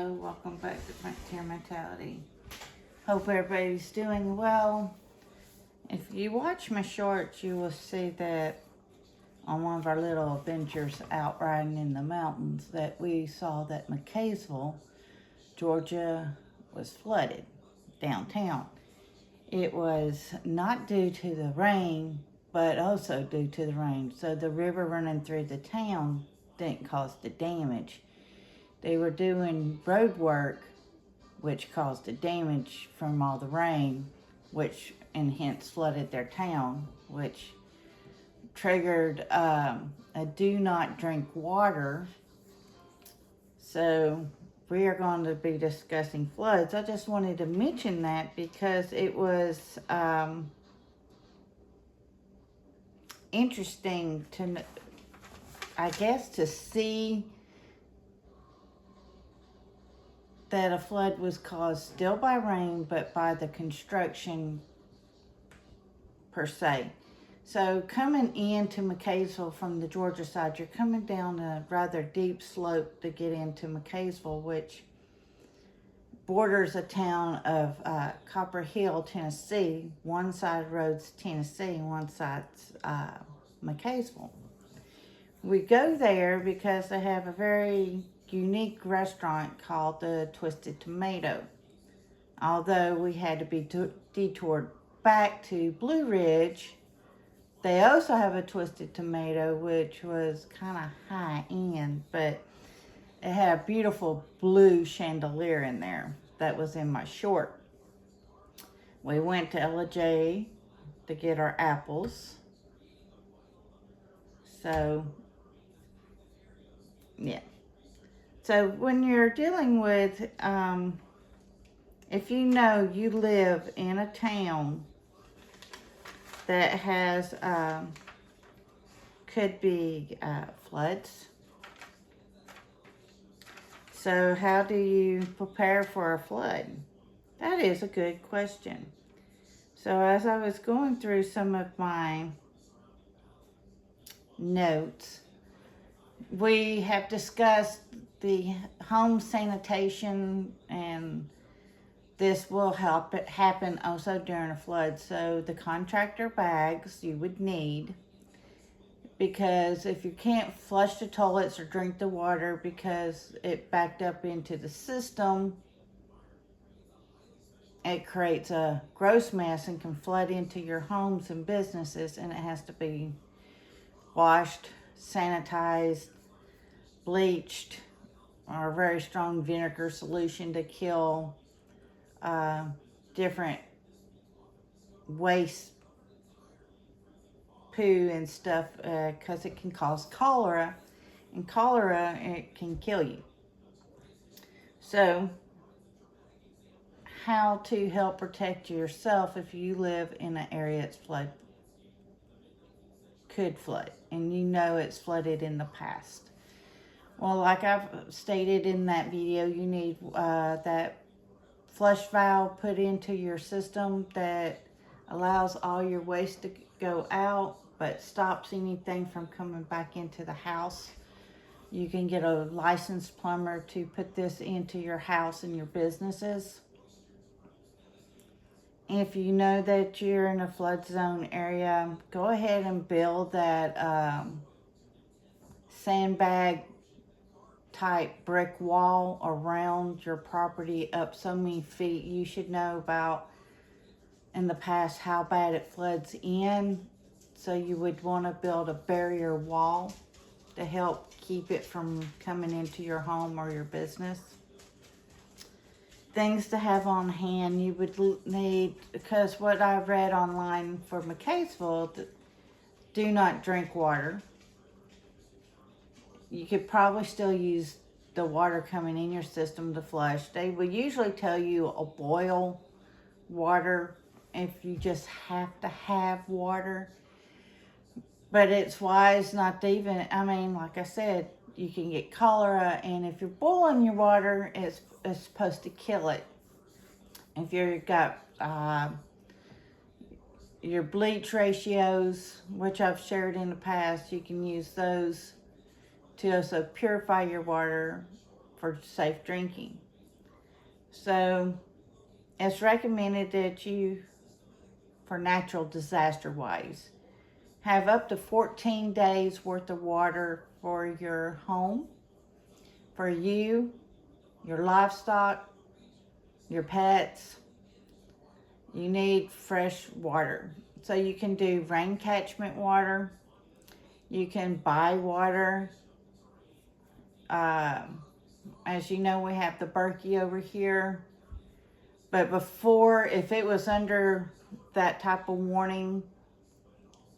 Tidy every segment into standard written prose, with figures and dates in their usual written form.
Hello, welcome back to Frontier Mentality. Hope everybody's doing well. If you watch my shorts, you will see that on one of our little adventures out riding in the mountains that we saw that McCaysville, Georgia was flooded downtown. It was not due to the rain, but also due to the rain. So the river running through the town didn't cause the damage. They were doing road work, which caused the damage from all the rain, which and hence flooded their town, which triggered a do not drink water. So we are going to be discussing floods. I just wanted to mention that because it was interesting to, I guess, to see that a flood was caused still by rain, but by the construction per se. So coming into McCaysville from the Georgia side, you're coming down a rather deep slope to get into McCaysville, which borders a town of Copper Hill, Tennessee. One side road's Tennessee and one side's McCaysville. We go there because they have a very unique restaurant called the Twisted Tomato. Although we had to be detoured back to Blue Ridge, they also have a Twisted Tomato, which was kind of high end, but it had a beautiful blue chandelier in there. That was in my short. We went to Ella-J to get our apples. So, yeah. So when you're dealing with, if you know you live in a town that has, could be floods. So how do you prepare for a flood? That is a good question. So as I was going through some of my notes, we have discussed the home sanitation, and this will help it happen also during a flood. So the contractor bags you would need, because if you can't flush the toilets or drink the water because it backed up into the system, it creates a gross mess and can flood into your homes and businesses, and it has to be washed, sanitized, bleached, or a very strong vinegar solution to kill different waste, poo and stuff, because it can cause cholera, and cholera, it can kill you. So how to help protect yourself if you live in an area that's could flood, and you know it's flooded in the past. Well, like I've stated in that video, you need that flush valve put into your system that allows all your waste to go out, but stops anything from coming back into the house. You can get a licensed plumber to put this into your house and your businesses. If you know that you're in a flood zone area, go ahead and build that sandbag type brick wall around your property up so many feet. You should know about in the past how bad it floods in, so you would want to build a barrier wall to help keep it from coming into your home or your business. Things to have on hand you would need, because what I read online for McCaysville, do not drink water. You could probably still use the water coming in your system to flush. They will usually tell you a boil water if you just have to have water. But it's wise not to even, I mean, like I said, you can get cholera, and if you're boiling your water, it's supposed to kill it. If you've got your bleach ratios, which I've shared in the past, you can use those to also purify your water for safe drinking. So it's recommended that you, for natural disaster wise, have up to 14 days worth of water for your home, for you, your livestock, your pets. You need fresh water. So you can do rain catchment water. You can buy water. As you know, we have the Berkey over here. But before, if it was under that type of warning,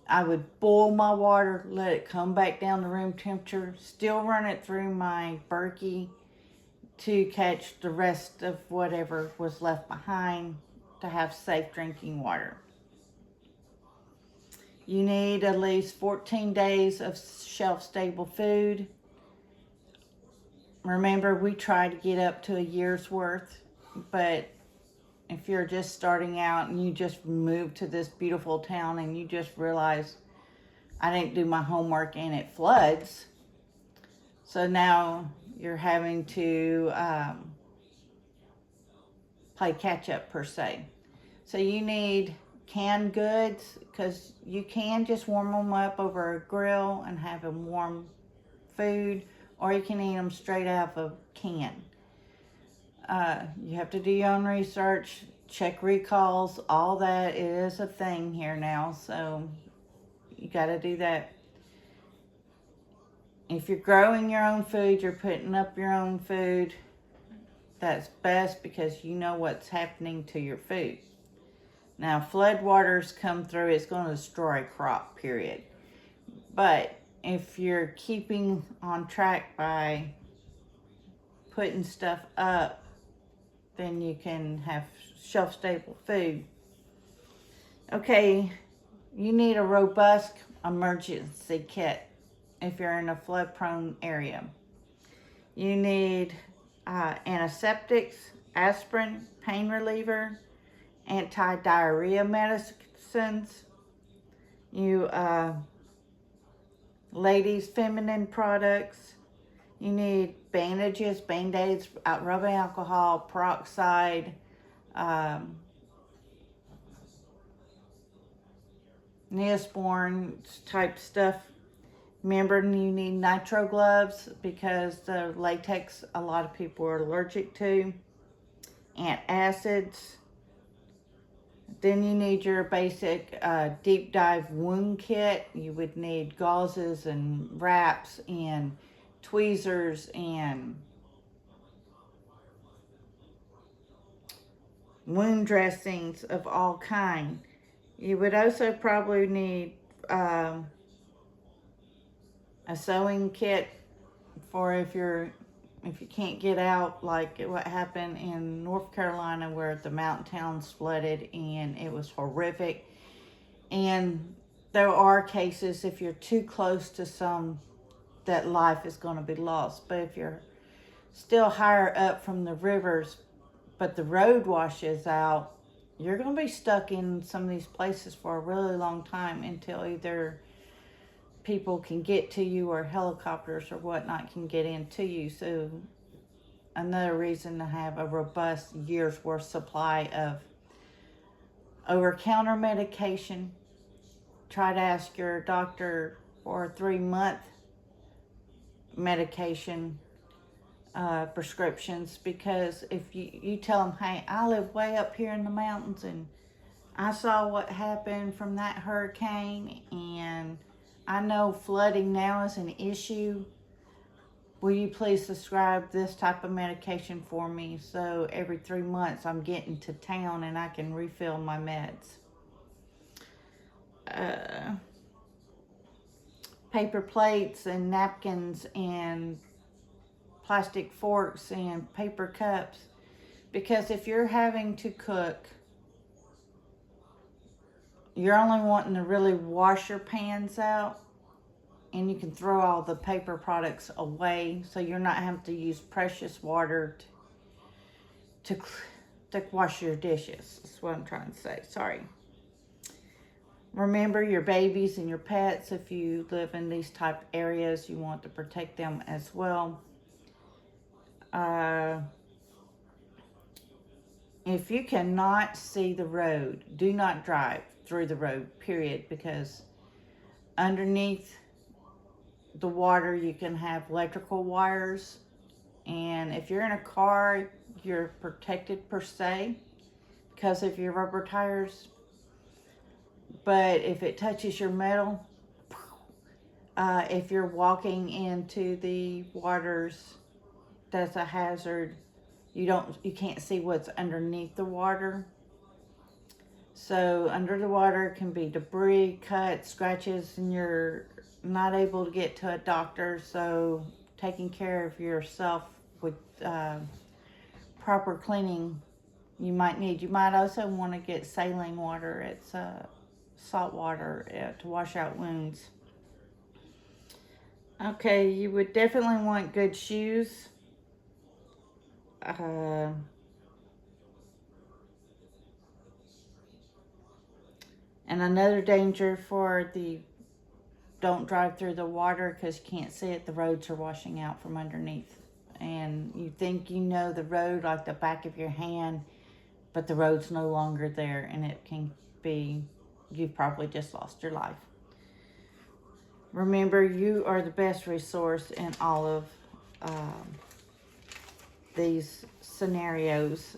I would boil my water, let it come back down to room temperature, still run it through my Berkey to catch the rest of whatever was left behind to have safe drinking water. You need at least 14 days of shelf-stable food. Remember, we try to get up to a year's worth, but if you're just starting out and you just moved to this beautiful town and you just realize, I didn't do my homework and it floods, so now you're having to play catch up per se. So you need canned goods, because you can just warm them up over a grill and have them warm food, or you can eat them straight out of a can. You have to do your own research, check recalls, all that. It is a thing here now, so you got to do that. If you're growing your own food, you're putting up your own food, that's best, because you know what's happening to your food. Now, flood waters come through, it's going to destroy a crop, period. But if you're keeping on track by putting stuff up, then you can have shelf-stable food. Okay, you need a robust emergency kit if you're in a flood-prone area. You need antiseptics, aspirin, pain reliever, anti-diarrhea medicines. You ladies' feminine products. You need bandages, band-aids, rubbing alcohol, peroxide, Neosporin type stuff. Remember, you need nitro gloves because the latex a lot of people are allergic to. Antacids. Then you need your basic deep dive wound kit. You would need gauzes and wraps and tweezers and wound dressings of all kind. You would also probably need a sewing kit for if you can't get out, like what happened in North Carolina where the mountain towns flooded and it was horrific. And there are cases, if you're too close to some, that life is going to be lost. But if you're still higher up from the rivers, but the road washes out, you're going to be stuck in some of these places for a really long time until either people can get to you or helicopters or whatnot can get into you. So another reason to have a robust year's worth supply of over-counter medication. Try to ask your doctor for a 3-month medication prescriptions, because if you tell them, hey, I live way up here in the mountains and I saw what happened from that hurricane and I know flooding now is an issue, will you please prescribe this type of medication for me so every 3 months I'm getting to town and I can refill my meds. Paper plates and napkins and plastic forks and paper cups, because if you're having to cook, you're only wanting to really wash your pans out and you can throw all the paper products away, so you're not having to use precious water to wash your dishes. That's what I'm trying to say. Sorry. Remember your babies and your pets. If you live in these type areas, you want to protect them as well. if you cannot see the road, do not drive through the road, period, because underneath the water you can have electrical wires, and if you're in a car, you're protected per se because of your rubber tires. But if it touches your metal, if you're walking into the waters, that's a hazard. You can't see what's underneath the water. So under the water can be debris, cuts, scratches, and you're not able to get to a doctor. So taking care of yourself with proper cleaning, you might also want to get saline water. It's salt water to wash out wounds. Okay, you would definitely want good shoes. And another danger for the don't drive through the water, because you can't see it, the roads are washing out from underneath. And you think you know the road like the back of your hand, but the road's no longer there, and it can be, you've probably just lost your life. Remember, you are the best resource in all of these scenarios.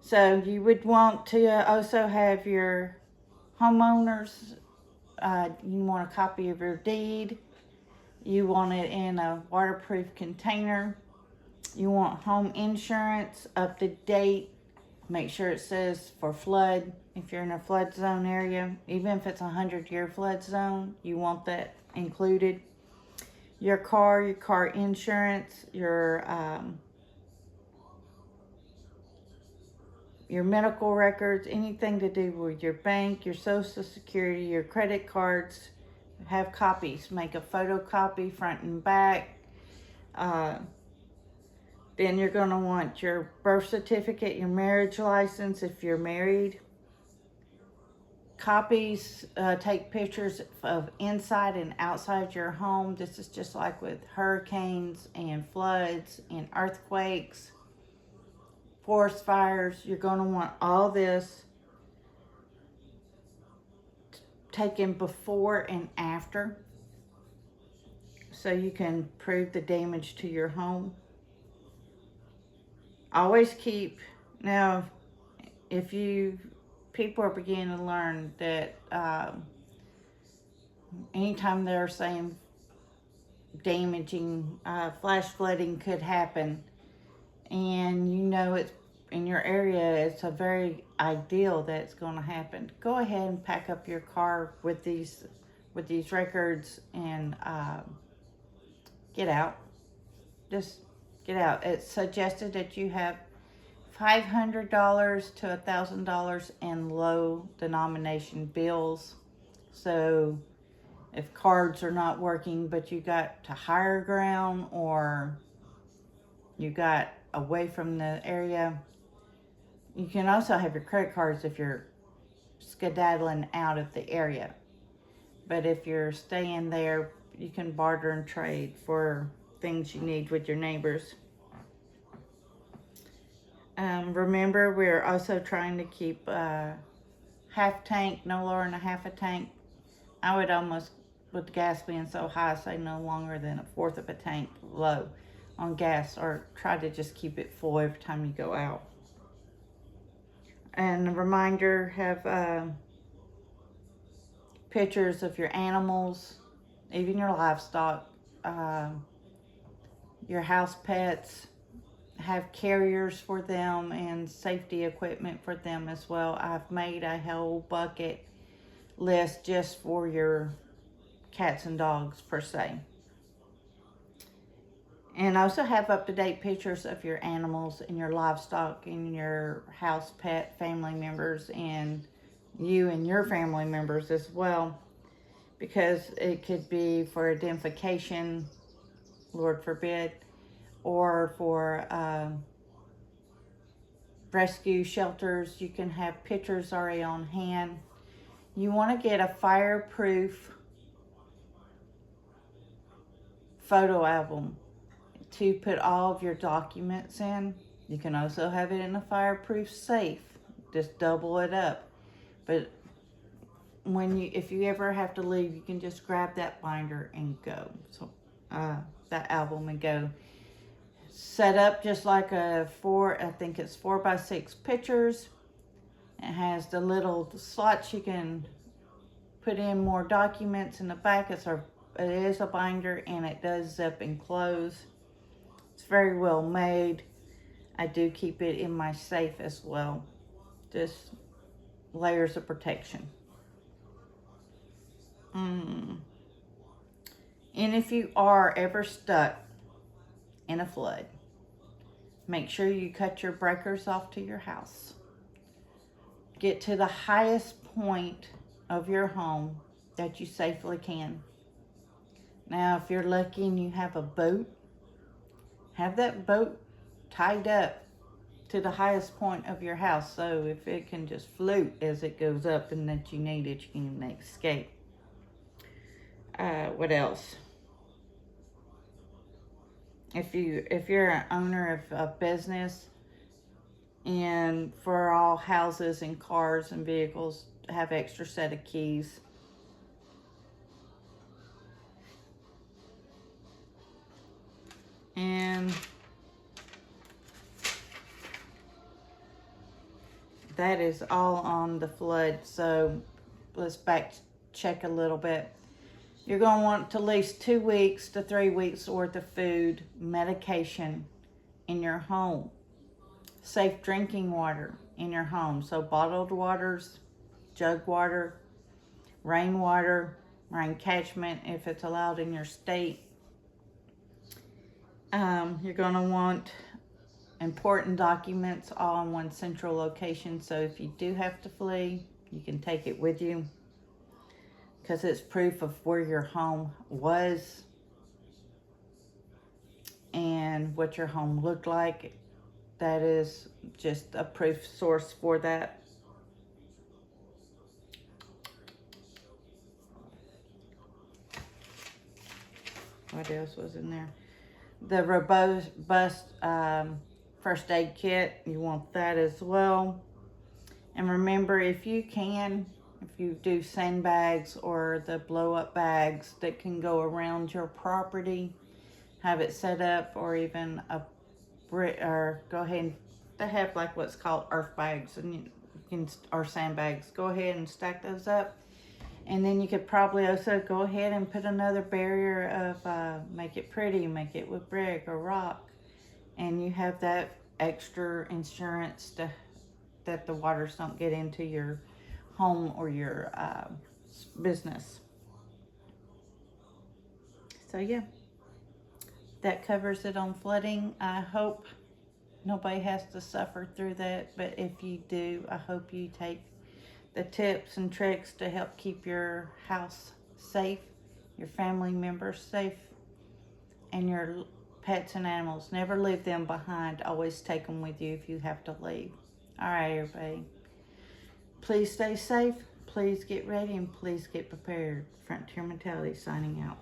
So you would want to also have your homeowners, you want a copy of your deed. You want it in a waterproof container. You want home insurance up to date. Make sure it says for flood. If you're in a flood zone area, even if it's a 100-year flood zone, you want that included. Your car insurance, your medical records, anything to do with your bank, your social security, your credit cards, have copies. Make a photocopy front and back. Then you're going to want your birth certificate, your marriage license if you're married. Copies, take pictures of inside and outside your home. This is just like with hurricanes and floods and earthquakes, forest fires. You're going to want all this taken before and after, so you can prove the damage to your home. Always keep, now if people are beginning to learn that anytime they're saying damaging, flash flooding could happen, and you know it's in your area, it's a very ideal that it's going to happen. Go ahead and pack up your car with these records and get out. Just get out. It's suggested that you have $500 to $1,000 in low denomination bills. So if cards are not working, but you got to higher ground, or you got away from the area, you can also have your credit cards if you're skedaddling out of the area. But if you're staying there, you can barter and trade for things you need with your neighbors. Remember, we're also trying to keep half tank, no lower than a half a tank. I would almost, with the gas being so high, say no longer than a fourth of a tank low on gas, or try to just keep it full every time you go out. And a reminder, have pictures of your animals, even your livestock, your house pets. Have carriers for them and safety equipment for them as well. I've made a whole bucket list just for your cats and dogs per se. And also have up-to-date pictures of your animals and your livestock and your house pet family members, and you and your family members as well, because it could be for identification, Lord forbid, or for rescue shelters. You can have pictures already on hand. You want to get a fireproof photo album to put all of your documents in. You can also have it in a fireproof safe. Just double it up. But if you ever have to leave, you can just grab that binder and go. So that album and go. Set up just like I think it's 4x6 pictures. It has the little slots you can put in more documents in the back. It is a binder, and it does zip and close. It's very well made. I do keep it in my safe as well. Just layers of protection. And if you are ever stuck in a flood, make sure you cut your breakers off to your house. Get to the highest point of your home that you safely can. Now, if you're lucky and you have a boat, have that boat tied up to the highest point of your house, so if it can just float as it goes up and that you need it, you can escape. What else? If you're an owner of a business, and for all houses and cars and vehicles, have extra set of keys. And that is all on the flood. So let's back check a little bit. You're going to want at least 2 weeks to 3 weeks worth of food, medication in your home. Safe drinking water in your home. So bottled waters, jug water, rainwater, rain catchment if it's allowed in your state. You're going to want important documents all in one central location. So if you do have to flee, you can take it with you, because it's proof of where your home was and what your home looked like. That is just a proof source for that. What else was in there? The robust first aid kit, you want that as well. And remember, if you do sandbags or the blow up bags that can go around your property, have it set up, or even or go ahead and they have like what's called earth bags or sandbags. Go ahead and stack those up. And then you could probably also go ahead and put another barrier of, make it pretty, make it with brick or rock. And you have that extra insurance that the waters don't get into your home or your business. So yeah, that covers it on flooding. I hope nobody has to suffer through that, but if you do, I hope you take the tips and tricks to help keep your house safe, your family members safe, and your pets and animals. Never leave them behind. Always take them with you if you have to leave. All right, everybody. Please stay safe. Please get ready, and please get prepared. Frontier Mentality signing out.